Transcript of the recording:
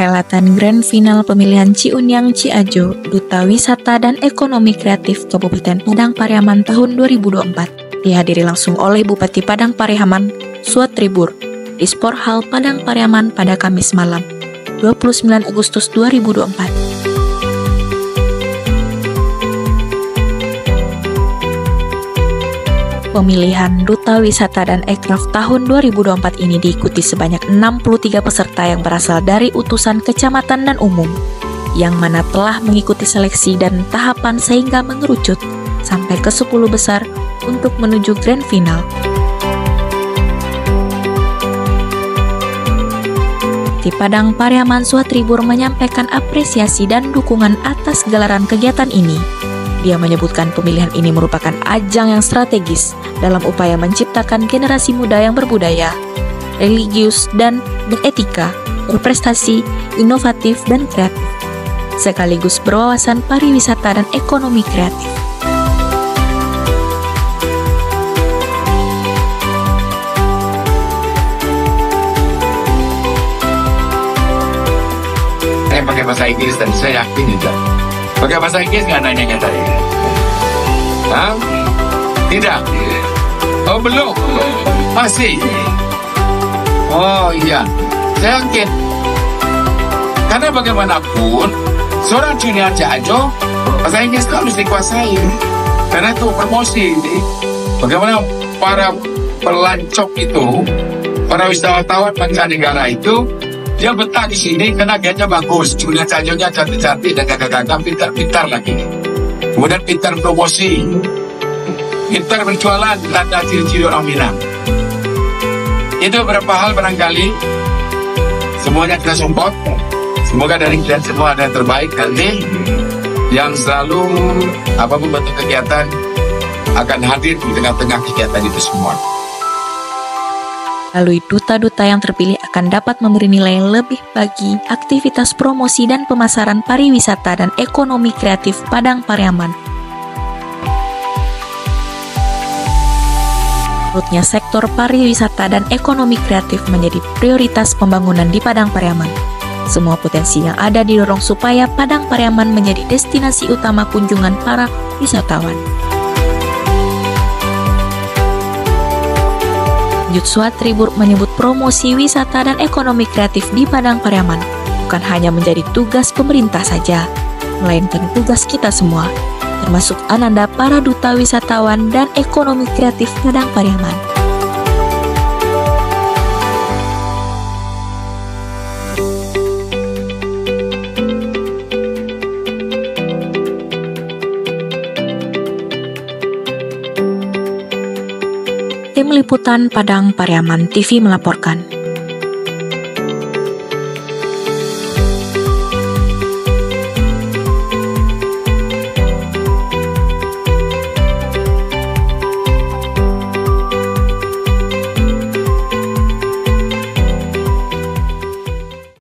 perhelatan Grand Final Pemilihan Ciunyang Ciajo, Duta Wisata dan Ekonomi Kreatif Kabupaten Padang Pariaman tahun 2024 dihadiri langsung oleh Bupati Padang Pariaman, Suatribur, di Sport Hall Padang Pariaman pada Kamis malam, 29 Agustus 2024. Pemilihan Duta Wisata dan Ekraf tahun 2024 ini diikuti sebanyak 63 peserta yang berasal dari utusan kecamatan dan umum, yang mana telah mengikuti seleksi dan tahapan sehingga mengerucut sampai ke 10 besar untuk menuju Grand Final. Di Padang Pariaman, Suatribur menyampaikan apresiasi dan dukungan atas gelaran kegiatan ini. Dia menyebutkan pemilihan ini merupakan ajang yang strategis dalam upaya menciptakan generasi muda yang berbudaya, religius, dan beretika, berprestasi, inovatif, dan kreatif, sekaligus berwawasan pariwisata dan ekonomi kreatif. Saya pakai bahasa Inggris dan saya yakin itu. Pakai bahasa Inggris nggak nanya tadi? Hah? Tidak? Oh belum? Masih? Oh iya, saya yakin. Karena bagaimanapun, seorang junior Ciajo, bahasa Inggris itu harus dikuasai. Karena itu promosi. Bagaimana para pelancong itu, para wisatawan mancanegara itu, dia betah di sini karena gayanya bagus, junior Ciajo-nya cantik-cantik dan gagah-gagah, pintar-pintar lagi. Kemudian pintar promosi, pintar berjualan, tanda ciri-ciri orang Minang. Itu beberapa hal barangkali semuanya kita support. Semoga dari kalian semua ada yang terbaik nanti, yang selalu apapun bentuk kegiatan akan hadir di tengah-tengah kegiatan itu semua. Lalu duta-duta yang terpilih akan dapat memberi nilai lebih bagi aktivitas promosi dan pemasaran pariwisata dan ekonomi kreatif Padang Pariaman. Menurutnya, sektor pariwisata dan ekonomi kreatif menjadi prioritas pembangunan di Padang Pariaman. Semua potensi yang ada didorong supaya Padang Pariaman menjadi destinasi utama kunjungan para wisatawan. Suatribur menyebut promosi wisata dan ekonomi kreatif di Padang Pariaman bukan hanya menjadi tugas pemerintah saja, melainkan tugas kita semua, termasuk Ananda para duta wisatawan dan ekonomi kreatif Padang Pariaman. Tim Liputan Padang Pariaman TV melaporkan.